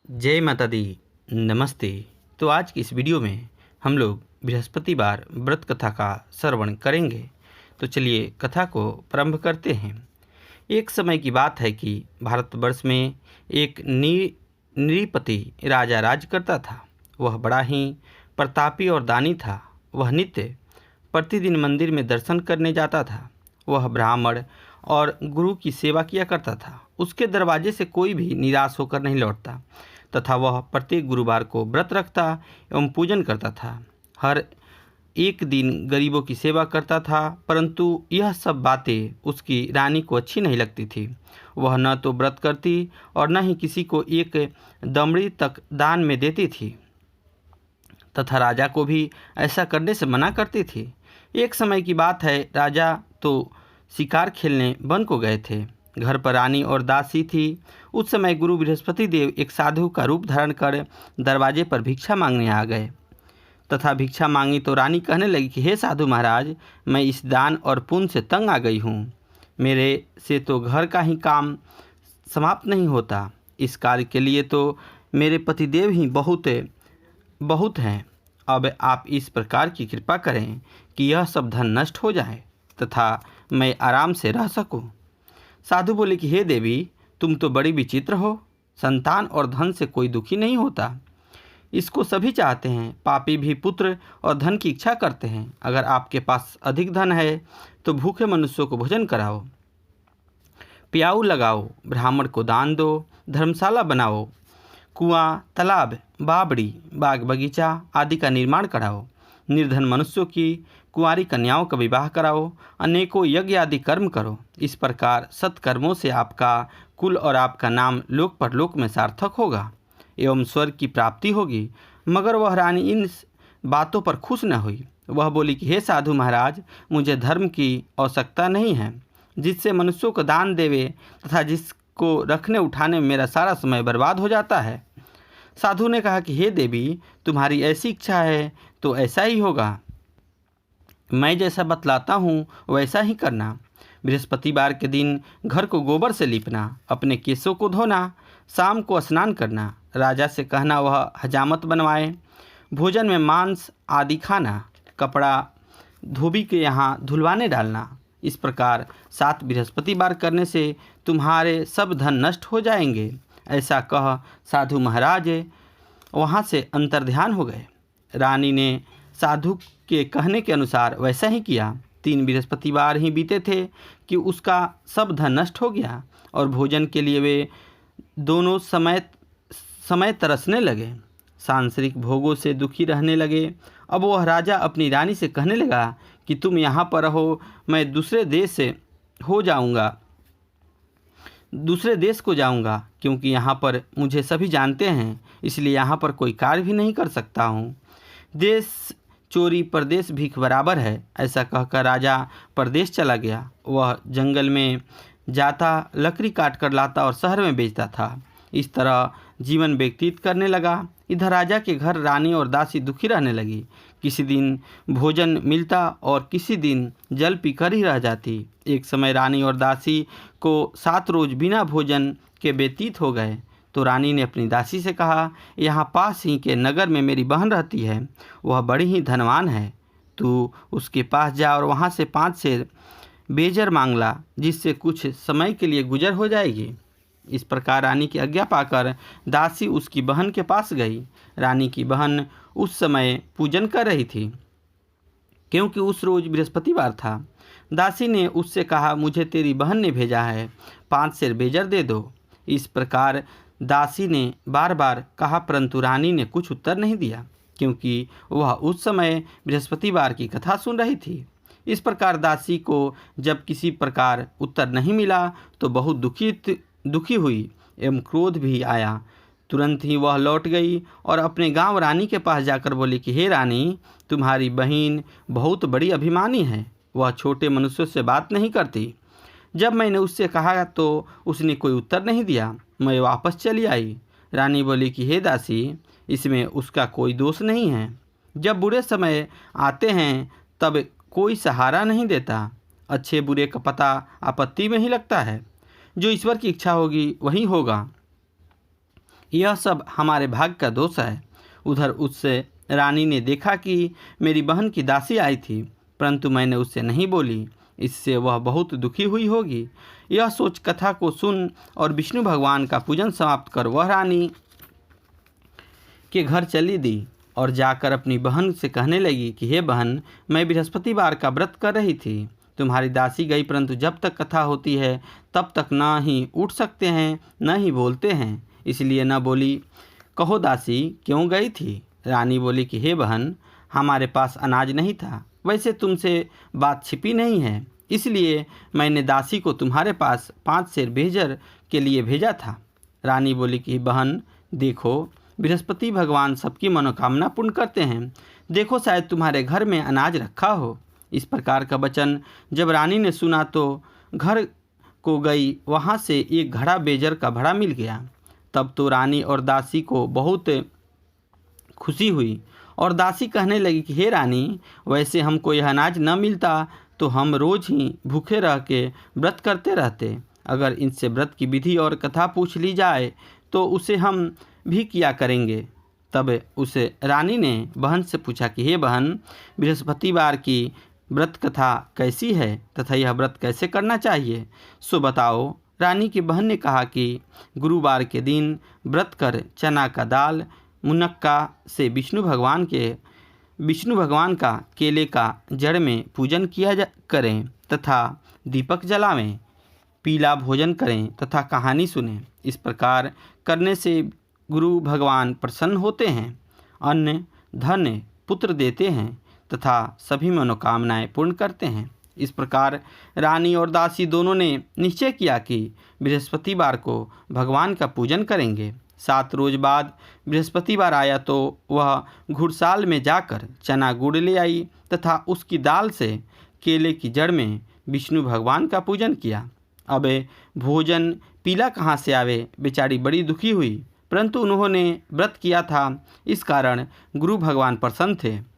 जय माता दी। नमस्ते। तो आज की इस वीडियो में हम लोग बृहस्पतिवार व्रत कथा का श्रवण करेंगे। तो चलिए कथा को प्रारंभ करते हैं। एक समय की बात है कि भारतवर्ष में एक नृपति राजा राज करता था। वह बड़ा ही प्रतापी और दानी था। वह नित्य प्रतिदिन मंदिर में दर्शन करने जाता था। वह ब्राह्मण और गुरु की सेवा किया करता था। उसके दरवाजे से कोई भी निराश होकर नहीं लौटता तथा वह प्रत्येक गुरुवार को व्रत रखता एवं पूजन करता था। हर एक दिन गरीबों की सेवा करता था, परंतु यह सब बातें उसकी रानी को अच्छी नहीं लगती थी। वह न तो व्रत करती और न ही किसी को एक दमड़ी तक दान में देती थी तथा राजा को भी ऐसा करने से मना करती थी। एक समय की बात है, राजा तो शिकार खेलने वन को गए थे। घर पर रानी और दासी थी। उस समय गुरु बृहस्पति देव एक साधु का रूप धारण कर दरवाजे पर भिक्षा मांगने आ गए तथा भिक्षा मांगी तो रानी कहने लगी कि हे साधु महाराज, मैं इस दान और पुण्य से तंग आ गई हूँ। मेरे से तो घर का ही काम समाप्त नहीं होता। इस कार्य के लिए तो मेरे पतिदेव ही बहुत हैं। अब आप इस प्रकार की कृपा करें कि यह सब धन नष्ट हो जाए तथा मैं आराम से रह सकूं। साधु बोले कि हे देवी, तुम तो बड़ी विचित्र हो। संतान और धन से कोई दुखी नहीं होता, इसको सभी चाहते हैं। पापी भी पुत्र और धन की इच्छा करते हैं। अगर आपके पास अधिक धन है तो भूखे मनुष्यों को भोजन कराओ, प्याऊ लगाओ, ब्राह्मण को दान दो, धर्मशाला बनाओ, कुआं, तालाब, बावड़ी, बाग बगीचा आदि का निर्माण कराओ, निर्धन मनुष्यों की कुंवारी कन्याओं का विवाह कराओ, अनेकों यज्ञ आदि कर्म करो। इस प्रकार सत्कर्मों से आपका कुल और आपका नाम लोक परलोक में सार्थक होगा एवं स्वर्ग की प्राप्ति होगी। मगर वह रानी इन बातों पर खुश न हुई। वह बोली कि हे साधु महाराज, मुझे धर्म की आवश्यकता नहीं है जिससे मनुष्यों को दान देवे तथा जिसको रखने उठाने में मेरा सारा समय बर्बाद हो जाता है। साधु ने कहा कि हे देवी, तुम्हारी ऐसी इच्छा है तो ऐसा ही होगा। मैं जैसा बतलाता हूँ वैसा ही करना। बृहस्पतिवार के दिन घर को गोबर से लीपना, अपने केशों को धोना, शाम को स्नान करना, राजा से कहना वह हजामत बनवाए, भोजन में मांस आदि खाना, कपड़ा धोबी के यहाँ धुलवाने डालना। इस प्रकार 7 बृहस्पतिवार करने से तुम्हारे सब धन नष्ट हो जाएंगे। ऐसा कह साधु महाराज वहाँ से अंतर्ध्यान हो गए। रानी ने साधु के कहने के अनुसार वैसा ही किया। 3 बृहस्पतिवार ही बीते थे कि उसका सब धन नष्ट हो गया और भोजन के लिए वे दोनों समय तरसने लगे, सांसारिक भोगों से दुखी रहने लगे। अब वह राजा अपनी रानी से कहने लगा कि तुम यहाँ पर रहो, मैं दूसरे देश को जाऊंगा, क्योंकि यहाँ पर मुझे सभी जानते हैं, इसलिए यहाँ पर कोई कार्य भी नहीं कर सकता हूँ। देश चोरी परदेश भीख बराबर है। ऐसा कहकर राजा परदेश चला गया। वह जंगल में जाता, लकड़ी काट कर लाता और शहर में बेचता था। इस तरह जीवन व्यतीत करने लगा। इधर राजा के घर रानी और दासी दुखी रहने लगी। किसी दिन भोजन मिलता और किसी दिन जल पीकर ही रह जाती। एक समय रानी और दासी को 7 रोज बिना भोजन के व्यतीत हो गए तो रानी ने अपनी दासी से कहा, यहाँ पास ही के नगर में मेरी बहन रहती है, वह बड़ी ही धनवान है। तू उसके पास जा और वहाँ से 5 सेर बेजर मांग ला, जिससे कुछ समय के लिए गुजर हो जाएगी। इस प्रकार रानी की आज्ञा पाकर दासी उसकी बहन के पास गई। रानी की बहन उस समय पूजन कर रही थी, क्योंकि उस रोज बृहस्पतिवार था। दासी ने उससे कहा, मुझे तेरी बहन ने भेजा है, 5 सेर बेजर दे दो। इस प्रकार दासी ने बार बार कहा, परंतु रानी ने कुछ उत्तर नहीं दिया, क्योंकि वह उस समय बृहस्पतिवार की कथा सुन रही थी। इस प्रकार दासी को जब किसी प्रकार उत्तर नहीं मिला तो बहुत दुखी हुई एवं क्रोध भी आया। तुरंत ही वह लौट गई और अपने गांव रानी के पास जाकर बोली कि हे रानी, तुम्हारी बहन बहुत बड़ी अभिमानी है। वह छोटे मनुष्यों से बात नहीं करती। जब मैंने उससे कहा तो उसने कोई उत्तर नहीं दिया। मैं वापस चली आई। रानी बोली कि हे दासी, इसमें उसका कोई दोष नहीं है। जब बुरे समय आते हैं तब कोई सहारा नहीं देता। अच्छे बुरे का पता आपत्ति में ही लगता है। जो ईश्वर की इच्छा होगी वही होगा। यह सब हमारे भाग्य का दोष है। उधर उससे रानी ने देखा कि मेरी बहन की दासी आई थी, परंतु मैंने उससे नहीं बोली, इससे वह बहुत दुखी हुई होगी। यह सोच कथा को सुन और विष्णु भगवान का पूजन समाप्त कर वह रानी के घर चली दी और जाकर अपनी बहन से कहने लगी कि हे बहन, मैं बृहस्पतिवार का व्रत कर रही थी, तुम्हारी दासी गई, परंतु जब तक कथा होती है तब तक न ही उठ सकते हैं न ही बोलते हैं, इसलिए न बोली। कहो दासी क्यों गई थी? रानी बोली कि हे बहन, हमारे पास अनाज नहीं था, वैसे तुमसे बात छिपी नहीं है, इसलिए मैंने दासी को तुम्हारे पास 5 सेर भेजर के लिए भेजा था। रानी बोली कि बहन देखो, बृहस्पति भगवान सबकी मनोकामना पूर्ण करते हैं, देखो शायद तुम्हारे घर में अनाज रखा हो। इस प्रकार का वचन जब रानी ने सुना तो घर को गई, वहाँ से एक घड़ा बेजर का भड़ा मिल गया। तब तो रानी और दासी को बहुत खुशी हुई और दासी कहने लगी कि हे रानी, वैसे हमको यह अनाज न मिलता तो हम रोज ही भूखे रह के व्रत करते रहते। अगर इनसे व्रत की विधि और कथा पूछ ली जाए तो उसे हम भी किया करेंगे। तब उसे रानी ने बहन से पूछा कि हे बहन, बृहस्पतिवार की व्रत कथा कैसी है तथा यह व्रत कैसे करना चाहिए, सो बताओ। रानी की बहन ने कहा कि गुरुवार के दिन व्रत कर चना का दाल मुनक्का से विष्णु भगवान का केले का जड़ में पूजन करें तथा दीपक जलावें, पीला भोजन करें तथा कहानी सुनें। इस प्रकार करने से गुरु भगवान प्रसन्न होते हैं, अन्न धन पुत्र देते हैं तथा सभी मनोकामनाएं पूर्ण करते हैं। इस प्रकार रानी और दासी दोनों ने निश्चय किया कि बृहस्पतिवार को भगवान का पूजन करेंगे। 7 रोज बाद बृहस्पतिवार आया तो वह घुड़साल में जाकर चना गुड़ ले आई तथा उसकी दाल से केले की जड़ में विष्णु भगवान का पूजन किया। अब भोजन पीला कहाँ से आवे, बेचारी बड़ी दुखी हुई, परंतु उन्होंने व्रत किया था, इस कारण गुरु भगवान प्रसन्न थे।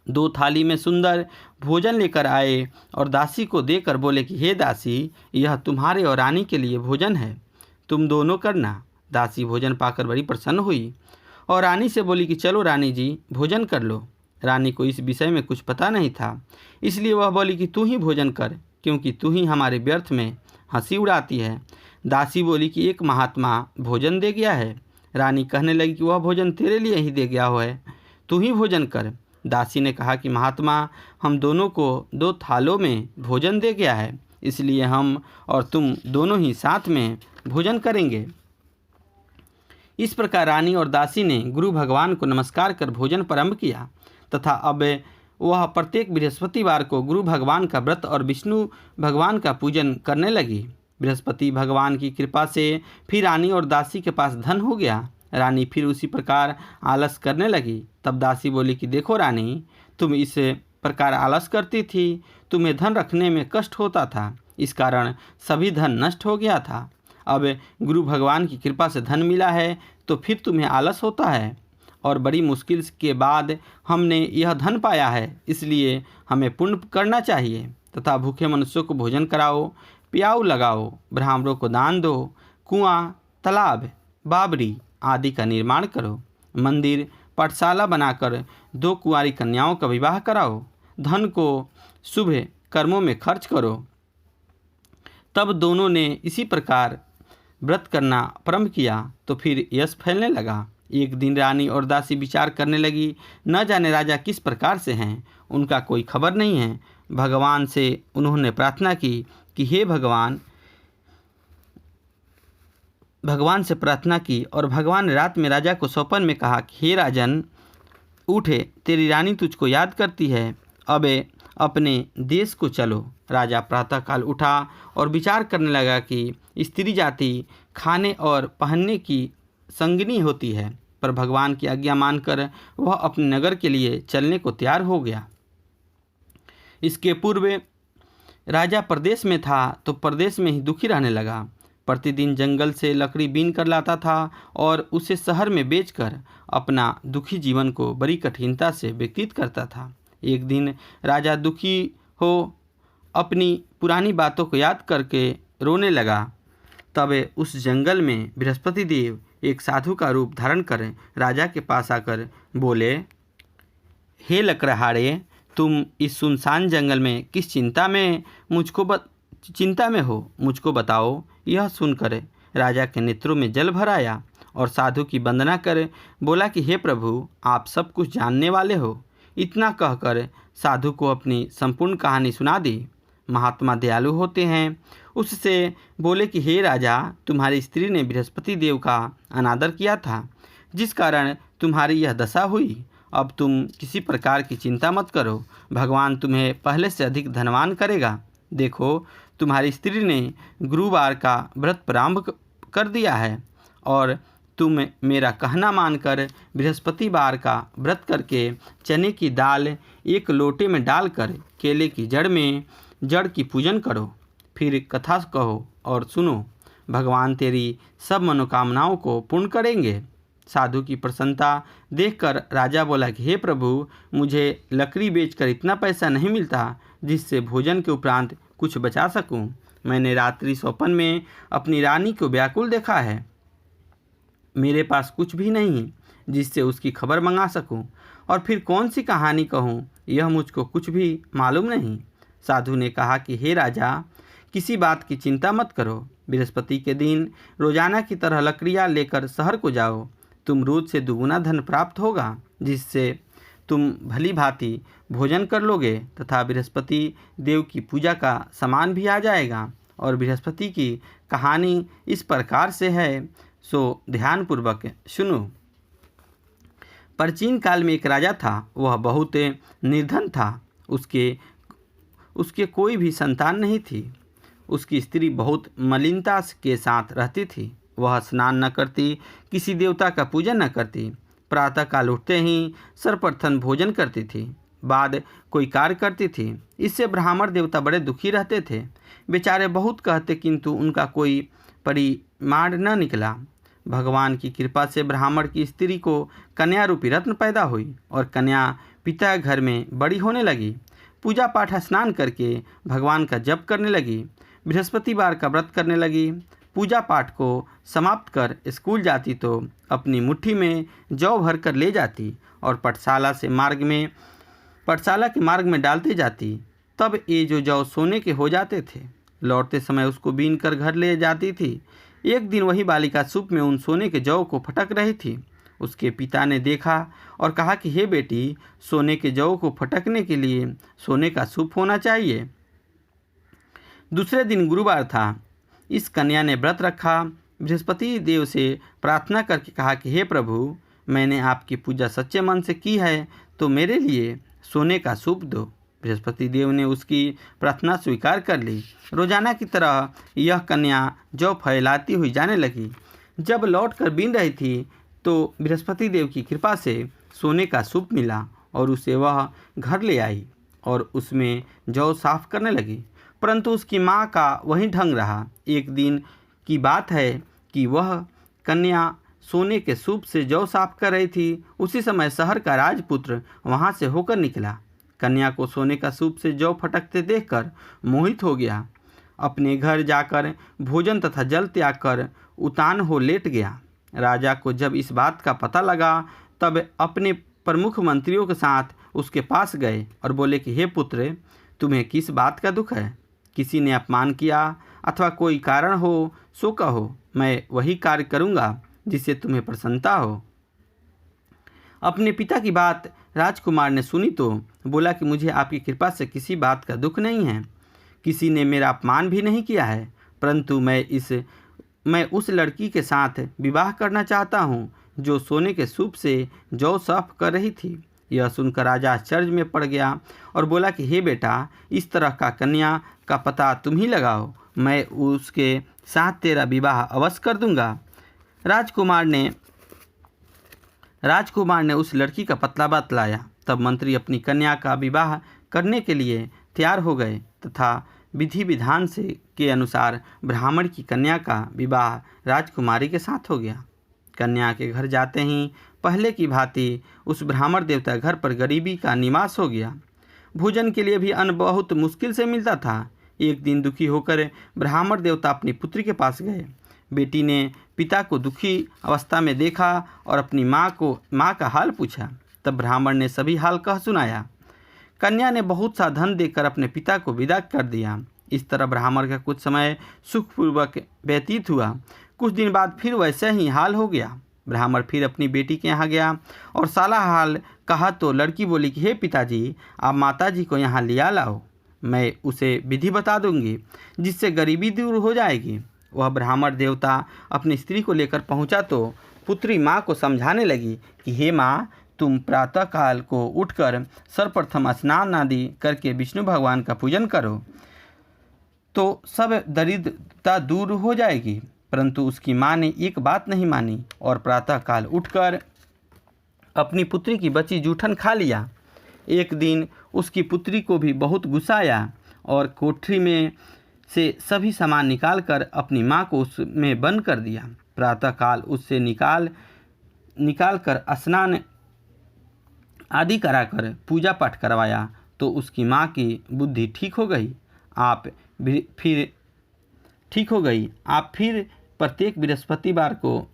2 थाली में सुंदर भोजन लेकर आए और दासी को देकर बोले कि हे दासी, यह तुम्हारे और रानी के लिए भोजन है, तुम दोनों करना। दासी भोजन पाकर बड़ी प्रसन्न हुई और रानी से बोली कि चलो रानी जी भोजन कर लो। रानी को इस विषय में कुछ पता नहीं था, इसलिए वह बोली कि तू ही भोजन कर, क्योंकि तू ही हमारे व्यर्थ में हंसी उड़ाती है। दासी बोली कि एक महात्मा भोजन दे गया है। रानी कहने लगी कि वह भोजन तेरे लिए ही दे गया हो है, तू ही भोजन कर। दासी ने कहा कि महात्मा, हम दोनों को 2 थालों में भोजन दे गया है, इसलिए हम और तुम दोनों ही साथ में भोजन करेंगे। इस प्रकार रानी और दासी ने गुरु भगवान को नमस्कार कर भोजन प्रारंभ किया तथा अब वह प्रत्येक बृहस्पतिवार को गुरु भगवान का व्रत और विष्णु भगवान का पूजन करने लगी। बृहस्पति भगवान की कृपा से फिर रानी और दासी के पास धन हो गया। रानी फिर उसी प्रकार आलस करने लगी। तब दासी बोली कि देखो रानी, तुम इस प्रकार आलस करती थी, तुम्हें धन रखने में कष्ट होता था, इस कारण सभी धन नष्ट हो गया था। अब गुरु भगवान की कृपा से धन मिला है तो फिर तुम्हें आलस होता है, और बड़ी मुश्किल के बाद हमने यह धन पाया है, इसलिए हमें पुण्य करना चाहिए तथा भूखे मनुष्यों को भोजन कराओ, प्याऊ लगाओ, ब्राह्मणों को दान दो, कुआं, तालाब, बावड़ी आदि का निर्माण करो, मंदिर, पाठशाला बनाकर 2 कुंवारी कन्याओं का विवाह कराओ, धन को शुभ कर्मों में खर्च करो। तब दोनों ने इसी प्रकार व्रत करना प्रारंभ किया तो फिर यश फैलने लगा। एक दिन रानी और दासी विचार करने लगी, न जाने राजा किस प्रकार से हैं, उनका कोई खबर नहीं है। भगवान से उन्होंने प्रार्थना की कि हे भगवान से प्रार्थना की और भगवान ने रात में राजा को स्वप्न में कहा कि हे राजन, उठे, तेरी रानी तुझको याद करती है, अब अपने देश को चलो। राजा प्रातःकाल उठा और विचार करने लगा कि स्त्री जाति खाने और पहनने की संगिनी होती है, पर भगवान की आज्ञा मानकर वह अपने नगर के लिए चलने को तैयार हो गया। इसके पूर्व राजा प्रदेश में था तो प्रदेश में ही दुखी रहने लगा। प्रतिदिन जंगल से लकड़ी बीन कर लाता था और उसे शहर में बेचकर अपना दुखी जीवन को बड़ी कठिनता से व्यतीत करता था। एक दिन राजा दुखी हो अपनी पुरानी बातों को याद करके रोने लगा। तब उस जंगल में बृहस्पति देव एक साधु का रूप धारण कर राजा के पास आकर बोले, हे लकड़हारे, तुम इस सुनसान जंगल में किस चिंता में हो, मुझको बताओ। यह सुनकर राजा के नेत्रों में जल भर आया और साधु की वंदना कर बोला कि हे प्रभु, आप सब कुछ जानने वाले हो। इतना कहकर साधु को अपनी संपूर्ण कहानी सुना दी। महात्मा दयालु होते हैं। उससे बोले कि हे राजा, तुम्हारी स्त्री ने बृहस्पति देव का अनादर किया था, जिस कारण तुम्हारी यह दशा हुई। अब तुम किसी प्रकार की चिंता मत करो, भगवान तुम्हें पहले से अधिक धनवान करेगा। देखो, तुम्हारी स्त्री ने गुरुवार का व्रत प्रारंभ कर दिया है और तुम मेरा कहना मानकर बृहस्पतिवार का व्रत करके चने की दाल एक लोटे में डालकर केले की जड़ की पूजन करो। फिर कथा कहो और सुनो, भगवान तेरी सब मनोकामनाओं को पूर्ण करेंगे। साधु की प्रसन्नता देखकर राजा बोला कि हे प्रभु, मुझे लकड़ी बेचकर इतना पैसा नहीं मिलता जिससे भोजन के उपरांत कुछ बचा सकूं। मैंने रात्रि स्वप्न में अपनी रानी को व्याकुल देखा है। मेरे पास कुछ भी नहीं जिससे उसकी खबर मंगा सकूं, और फिर कौन सी कहानी कहूं, यह मुझको कुछ भी मालूम नहीं। साधु ने कहा कि हे राजा, किसी बात की चिंता मत करो। बृहस्पति के दिन रोजाना की तरह लकड़ियाँ लेकर शहर को जाओ। तुम रोज से दुगुना धन प्राप्त होगा, जिससे तुम भली भांति भोजन कर लोगे तथा बृहस्पति देव की पूजा का सामान भी आ जाएगा। और बृहस्पति की कहानी इस प्रकार से है, सो ध्यानपूर्वक सुनो। प्राचीन काल में एक राजा था। वह बहुत निर्धन था। उसके कोई भी संतान नहीं थी। उसकी स्त्री बहुत मलिनता के साथ रहती थी। वह स्नान न करती, किसी देवता का पूजन न करती। प्रातःकाल उठते ही सर्वप्रथम भोजन करती थी, बाद कोई कार्य करती थी। इससे ब्राह्मण देवता बड़े दुखी रहते थे। बेचारे बहुत कहते, किंतु उनका कोई परिमाण न निकला। भगवान की कृपा से ब्राह्मण की स्त्री को कन्या रूपी रत्न पैदा हुई और कन्या पिता घर में बड़ी होने लगी। पूजा पाठ स्नान करके भगवान का जप करने लगी। बृहस्पतिवार का व्रत करने लगी। पूजा पाठ को समाप्त कर स्कूल जाती तो अपनी मुट्ठी में जौ भर कर ले जाती और पाठशाला के मार्ग में डालते जाती। तब ये जो जौ सोने के हो जाते थे। लौटते समय उसको बीन कर घर ले जाती थी। एक दिन वही बालिका सूप में उन सोने के जौ को फटक रही थी। उसके पिता ने देखा और कहा कि हे बेटी, सोने के जौ को फटकने के लिए सोने का सूप होना चाहिए। दूसरे दिन गुरुवार था। इस कन्या ने व्रत रखा। बृहस्पति देव से प्रार्थना करके कहा कि हे प्रभु, मैंने आपकी पूजा सच्चे मन से की है, तो मेरे लिए सोने का सूप दो। बृहस्पति देव ने उसकी प्रार्थना स्वीकार कर ली। रोजाना की तरह यह कन्या जौ फैलाती हुई जाने लगी। जब लौटकर बीन रही थी तो बृहस्पति देव की कृपा से सोने का सूप मिला और उसे वह घर ले आई और उसमें जौ साफ करने लगी। परंतु उसकी माँ का वही ढंग रहा। एक दिन की बात है कि वह कन्या सोने के सूप से जौ साफ कर रही थी। उसी समय शहर का राजपुत्र वहाँ से होकर निकला। कन्या को सोने का सूप से जौ फटकते देखकर मोहित हो गया। अपने घर जाकर भोजन तथा जल त्याग कर उतान हो लेट गया। राजा को जब इस बात का पता लगा, तब अपने प्रमुख मंत्रियों के साथ उसके पास गए और बोले कि हे पुत्र, तुम्हें किस बात का दुख है? किसी ने अपमान किया अथवा कोई कारण हो सो कहो, मैं वही कार्य करूँगा जिससे तुम्हें प्रसन्नता हो। अपने पिता की बात राजकुमार ने सुनी तो बोला कि मुझे आपकी कृपा से किसी बात का दुख नहीं है। किसी ने मेरा अपमान भी नहीं किया है, परंतु मैं उस लड़की के साथ विवाह करना चाहता हूँ जो सोने के सूप से जौ साफ कर रही थी। यह सुनकर राजा आश्चर्य में पड़ गया और बोला कि हे बेटा, इस तरह का कन्या का पता तुम ही लगाओ, मैं उसके साथ तेरा विवाह अवश्य कर दूंगा। राजकुमार ने उस लड़की का पता बतलाया। तब मंत्री अपनी कन्या का विवाह करने के लिए तैयार हो गए तथा विधि विधान के अनुसार ब्राह्मण की कन्या का विवाह राजकुमारी के साथ हो गया। कन्या के घर जाते ही पहले की भांति उस ब्राह्मण देवता घर पर गरीबी का निवास हो गया। भोजन के लिए भी अन्न बहुत मुश्किल से मिलता था। एक दिन दुखी होकर ब्राह्मण देवता अपनी पुत्री के पास गए। बेटी ने पिता को दुखी अवस्था में देखा और अपनी माँ का हाल पूछा। तब ब्राह्मण ने सभी हाल कह सुनाया। कन्या ने बहुत सा धन देकर अपने पिता को विदा कर दिया। इस तरह ब्राह्मण का कुछ समय सुखपूर्वक व्यतीत हुआ। कुछ दिन बाद फिर वैसे ही हाल हो गया। ब्राह्मण फिर अपनी बेटी के यहाँ गया और साला हाल कहा तो लड़की बोली कि हे पिताजी, आप माताजी को यहाँ लिया लाओ, मैं उसे विधि बता दूंगी जिससे गरीबी दूर हो जाएगी। वह ब्राह्मण देवता अपनी स्त्री को लेकर पहुँचा तो पुत्री माँ को समझाने लगी कि हे माँ, तुम प्रातःकाल को उठकर सर्वप्रथम स्नान आदि करके विष्णु भगवान का पूजन करो तो सब दरिद्रता दूर हो जाएगी। परंतु उसकी माँ ने एक बात नहीं मानी और प्रातःकाल उठकर अपनी पुत्री की बची जूठन खा लिया। एक दिन उसकी पुत्री को भी बहुत गुस्सा आया और कोठरी में से सभी सामान निकालकर अपनी माँ को उसमें बंद कर दिया। प्रातःकाल उससे निकाल कर स्नान आदि कराकर पूजा पाठ करवाया तो उसकी माँ की बुद्धि ठीक हो गई। आप फिर प्रत्येक बृहस्पतिवार को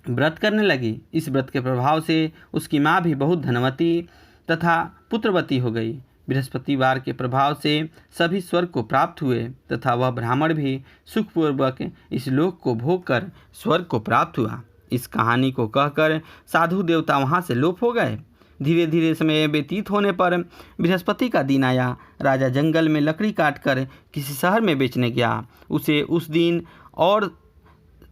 व्रत करने लगी। इस व्रत के प्रभाव से उसकी माँ भी बहुत धनवती तथा पुत्रवती हो गई। बृहस्पतिवार के प्रभाव से सभी स्वर्ग को प्राप्त हुए तथा वह ब्राह्मण भी सुखपूर्वक इस लोक को भोग कर स्वर्ग को प्राप्त हुआ। इस कहानी को कहकर साधु देवता वहाँ से लोप हो गए। धीरे धीरे समय व्यतीत होने पर बृहस्पति का दिन आया। राजा जंगल में लकड़ी काटकर किसी शहर में बेचने गया। उसे उस दिन और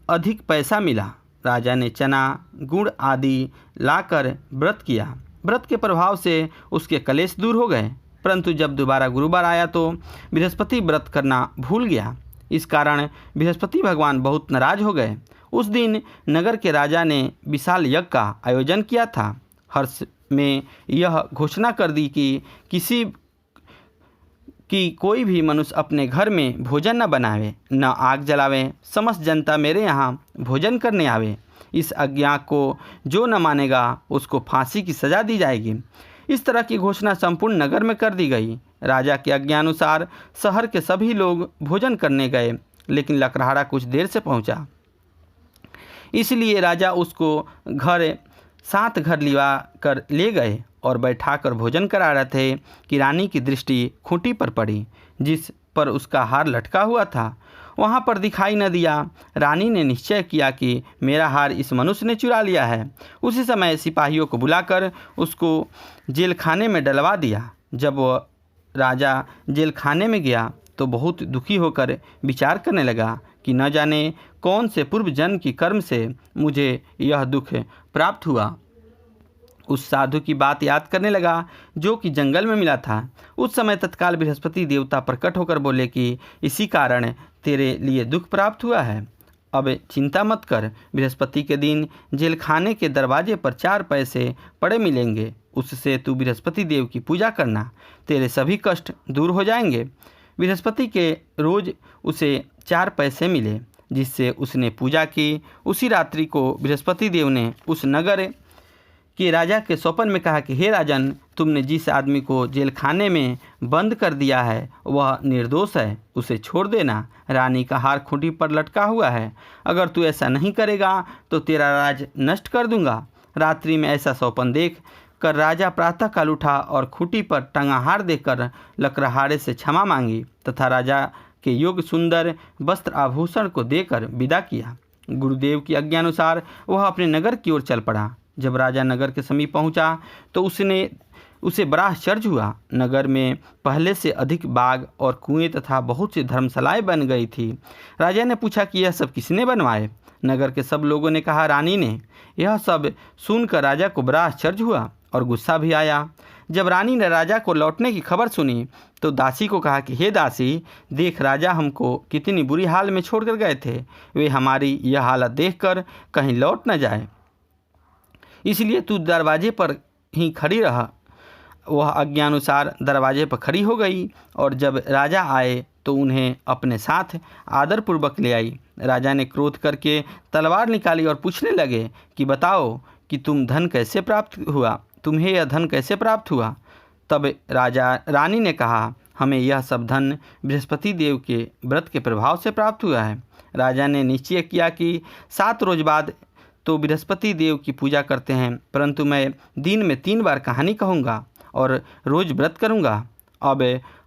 अधिक पैसा मिला। राजा ने चना, गुड़ आदि लाकर व्रत किया। व्रत के प्रभाव से उसके कलेश दूर हो गए। परंतु जब दोबारा गुरुवार आया तो बृहस्पति व्रत करना भूल गया। इस कारण बृहस्पति भगवान बहुत नाराज हो गए। उस दिन नगर के राजा ने विशाल यज्ञ का आयोजन किया था। हर्ष में यह घोषणा कर दी कि कोई भी मनुष्य अपने घर में भोजन न बनावे, न आग जलावे। समस्त जनता मेरे यहाँ भोजन करने आवे। इस आज्ञा को जो न मानेगा उसको फांसी की सज़ा दी जाएगी। इस तरह की घोषणा संपूर्ण नगर में कर दी गई। राजा के आज्ञानुसार शहर के सभी लोग भोजन करने गए, लेकिन लकड़हारा कुछ देर से पहुंचा। इसलिए राजा उसको साथ घर लिवा कर ले गए और बैठाकर भोजन करा रहे थे कि रानी की दृष्टि खूंटी पर पड़ी जिस पर उसका हार लटका हुआ था। वहाँ पर दिखाई न दिया। रानी ने निश्चय किया कि मेरा हार इस मनुष्य ने चुरा लिया है। उसी समय सिपाहियों को बुलाकर उसको जेल खाने में डलवा दिया। जब वह राजा जेल खाने में गया तो बहुत दुखी होकर विचार करने लगा कि न जाने कौन से पूर्व जन्म की कर्म से मुझे यह दुख प्राप्त हुआ। उस साधु की बात याद करने लगा जो कि जंगल में मिला था। उस समय तत्काल बृहस्पति देवता प्रकट होकर बोले कि इसी कारण तेरे लिए दुख प्राप्त हुआ है। अब चिंता मत कर। बृहस्पति के दिन जेल खाने के दरवाजे पर 4 पैसे पड़े मिलेंगे। उससे तू बृहस्पति देव की पूजा करना, तेरे सभी कष्ट दूर हो जाएंगे। बृहस्पति के रोज उसे 4 पैसे मिले जिससे उसने पूजा की। उसी रात्रि को बृहस्पति देव ने उस नगर के राजा के स्वप्न में कहा कि हे राजन, तुमने जिस आदमी को जेल खाने में बंद कर दिया है वह निर्दोष है, उसे छोड़ देना। रानी का हार खूंटी पर लटका हुआ है। अगर तू ऐसा नहीं करेगा तो तेरा राज नष्ट कर दूंगा। रात्रि में ऐसा स्वप्न देख कर राजा प्रातःकाल उठा और खूंटी पर टंगा हार देकर लकड़हारे से क्षमा मांगी तथा राजा के योग्य सुंदर वस्त्र आभूषण को देकर विदा किया। गुरुदेव की आज्ञानुसार वह अपने नगर की ओर चल पड़ा। जब राजा नगर के समीप पहुंचा तो उसे बड़ा आश्चर्य हुआ। नगर में पहले से अधिक बाग और कुएं तथा बहुत सी धर्मशालाएं बन गई थी। राजा ने पूछा कि यह सब किसने बनवाए? नगर के सब लोगों ने कहा रानी ने। यह सब सुनकर राजा को बड़ा आश्चर्य हुआ और गुस्सा भी आया। जब रानी ने राजा को लौटने की खबर सुनी तो दासी को कहा कि हे दासी, देख राजा हमको कितनी बुरी हाल में छोड़कर गए थे। वे हमारी यह हालत देखकर कहीं लौट न जाए, इसलिए तू दरवाजे पर ही खड़ी रहा। वह आज्ञानुसार दरवाजे पर खड़ी हो गई और जब राजा आए तो उन्हें अपने साथ आदरपूर्वक ले आई। राजा ने क्रोध करके तलवार निकाली और पूछने लगे कि बताओ कि तुम्हें यह धन कैसे प्राप्त हुआ? तब रानी ने कहा हमें यह सब धन बृहस्पति देव के व्रत के प्रभाव से प्राप्त हुआ है। राजा ने निश्चय किया कि 7 रोज बाद तो बृहस्पति देव की पूजा करते हैं, परंतु मैं दिन में 3 बार कहानी कहूँगा और रोज व्रत करूँगा। अब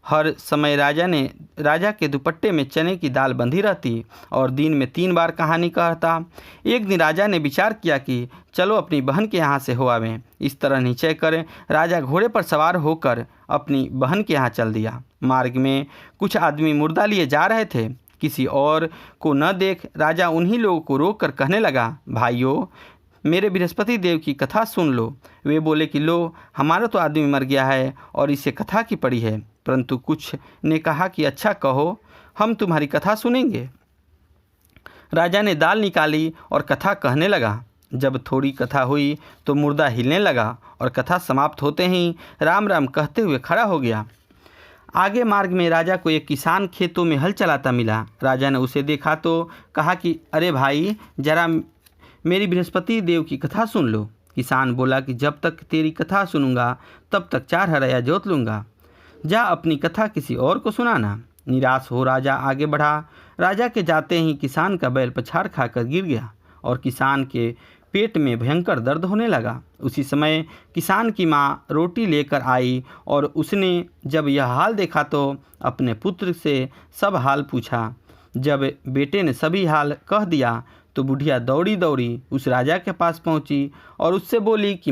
हर समय राजा के दुपट्टे में चने की दाल बंधी रहती और दिन में 3 बार कहानी कहता। एक दिन राजा ने विचार किया कि चलो अपनी बहन के यहाँ से हो आवें। इस तरह निश्चय कर राजा घोड़े पर सवार होकर अपनी बहन के यहाँ चल दिया। मार्ग में कुछ आदमी मुर्दा लिए जा रहे थे। किसी और को न देख राजा उन्हीं लोगों को रोक कर कहने लगा, भाइयों, मेरे बृहस्पति देव की कथा सुन लो। वे बोले कि लो, हमारा तो आदमी मर गया है और इसे कथा की पड़ी है। परंतु कुछ ने कहा कि अच्छा कहो, हम तुम्हारी कथा सुनेंगे। राजा ने दाल निकाली और कथा कहने लगा। जब थोड़ी कथा हुई तो मुर्दा हिलने लगा और कथा समाप्त होते ही राम राम कहते हुए खड़ा हो गया। आगे मार्ग में राजा को एक किसान खेतों में हल चलाता मिला। राजा ने उसे देखा तो कहा कि अरे भाई, जरा मेरी बृहस्पति देव की कथा सुन लो। किसान बोला कि जब तक तेरी कथा सुनूंगा तब तक 4 हरया जोत लूँगा। जा अपनी कथा किसी और को सुनाना। निराश हो राजा आगे बढ़ा। राजा के जाते ही किसान का बैल पछाड़ खाकर गिर गया और किसान के पेट में भयंकर दर्द होने लगा। उसी समय किसान की माँ रोटी लेकर आई और उसने जब यह हाल देखा तो अपने पुत्र से सब हाल पूछा। जब बेटे ने सभी हाल कह दिया तो बुढ़िया दौड़ी दौड़ी उस राजा के पास पहुंची और उससे बोली कि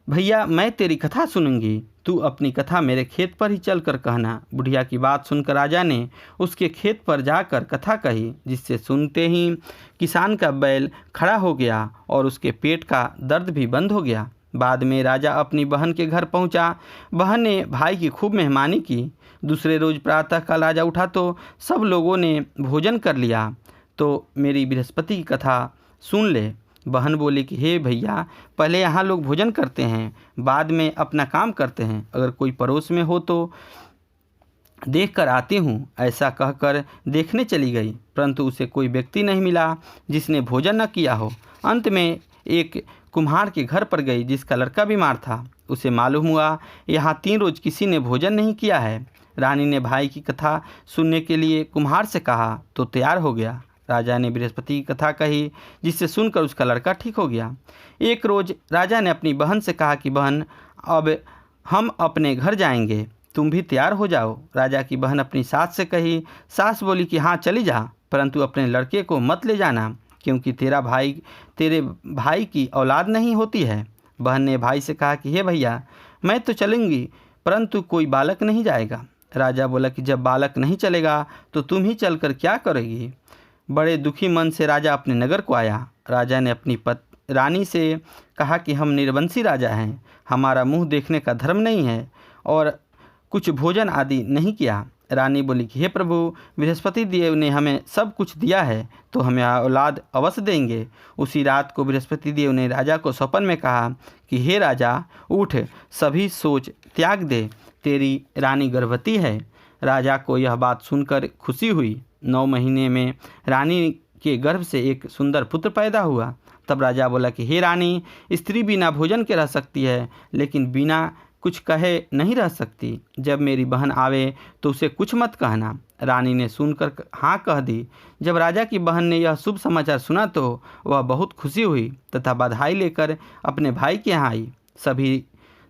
भैया, मैं तेरी कथा सुनूंगी, तू अपनी कथा मेरे खेत पर ही चल कर कहना। बुढ़िया की बात सुनकर राजा ने उसके खेत पर जाकर कथा कही, जिससे सुनते ही किसान का बैल खड़ा हो गया और उसके पेट का दर्द भी बंद हो गया। बाद में राजा अपनी बहन के घर पहुंचा। बहन ने भाई की खूब मेहमानी की। दूसरे रोज प्रातःकाल राजा उठा तो सब लोगों ने भोजन कर लिया। तो मेरी बृहस्पति की कथा सुन ले। बहन बोली कि हे भैया, पहले यहाँ लोग भोजन करते हैं, बाद में अपना काम करते हैं। अगर कोई पड़ोस में हो तो देख कर आती हूँ। ऐसा कहकर देखने चली गई, परंतु उसे कोई व्यक्ति नहीं मिला जिसने भोजन न किया हो। अंत में एक कुम्हार के घर पर गई जिसका लड़का बीमार था। उसे मालूम हुआ यहाँ 3 रोज किसी ने भोजन नहीं किया है। रानी ने भाई की कथा सुनने के लिए कुम्हार से कहा तो तैयार हो गया। राजा ने बृहस्पति की कथा कही, जिससे सुनकर उसका लड़का ठीक हो गया। एक रोज राजा ने अपनी बहन से कहा कि बहन, अब हम अपने घर जाएंगे, तुम भी तैयार हो जाओ। राजा की बहन अपनी सास से कही। सास बोली कि हाँ चली जा, परंतु अपने लड़के को मत ले जाना, क्योंकि तेरे भाई की औलाद नहीं होती है। बहन ने भाई से कहा कि हे भैया, मैं तो चलूँगी, परंतु कोई बालक नहीं जाएगा। राजा बोला कि जब बालक नहीं चलेगा तो तुम ही चलकर क्या करेगी। बड़े दुखी मन से राजा अपने नगर को आया। राजा ने अपनी रानी से कहा कि हम निर्वंशी राजा हैं, हमारा मुंह देखने का धर्म नहीं है और कुछ भोजन आदि नहीं किया। रानी बोली कि हे प्रभु, बृहस्पति देव ने हमें सब कुछ दिया है तो हमें औलाद अवश्य देंगे। उसी रात को बृहस्पति देव ने राजा को स्वप्न में कहा कि हे राजा, उठ, सभी सोच त्याग दे, तेरी रानी गर्भवती है। राजा को यह बात सुनकर खुशी हुई। 9 महीने में रानी के गर्भ से एक सुंदर पुत्र पैदा हुआ। तब राजा बोला कि हे रानी, स्त्री बिना भोजन के रह सकती है, लेकिन बिना कुछ कहे नहीं रह सकती। जब मेरी बहन आवे तो उसे कुछ मत कहना। रानी ने सुनकर हाँ कह दी। जब राजा की बहन ने यह शुभ समाचार सुना तो वह बहुत खुशी हुई तथा बधाई लेकर अपने भाई के यहाँ आई।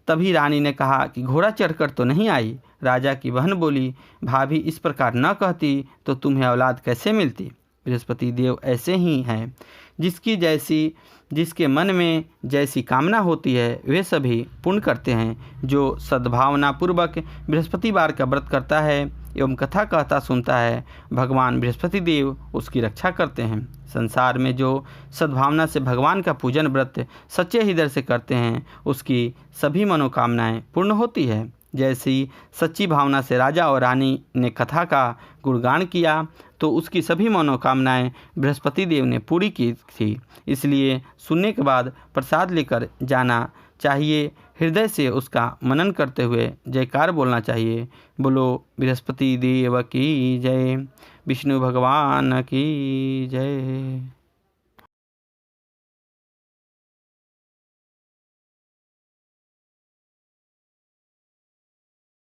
तभी रानी ने कहा कि घोड़ा चढ़कर तो नहीं आई। राजा की बहन बोली, भाभी इस प्रकार न कहती तो तुम्हें औलाद कैसे मिलती। बृहस्पति देव ऐसे ही हैं, जिसके मन में जैसी कामना होती है वे सभी पूर्ण करते हैं। जो सद्भावना पूर्वक बृहस्पतिवार का व्रत करता है एवं कथा कहता सुनता है, भगवान बृहस्पति देव उसकी रक्षा करते हैं। संसार में जो सद्भावना से भगवान का पूजन व्रत सच्चे हृदय से करते हैं, उसकी सभी मनोकामनाएं पूर्ण होती है। जैसी सच्ची भावना से राजा और रानी ने कथा का गुणगान किया तो उसकी सभी मनोकामनाएं बृहस्पति देव ने पूरी की थी। इसलिए सुनने के बाद प्रसाद लेकर जाना चाहिए। हृदय से उसका मनन करते हुए जयकार बोलना चाहिए। बोलो बृहस्पति देव की जय, विष्णु भगवान की जय।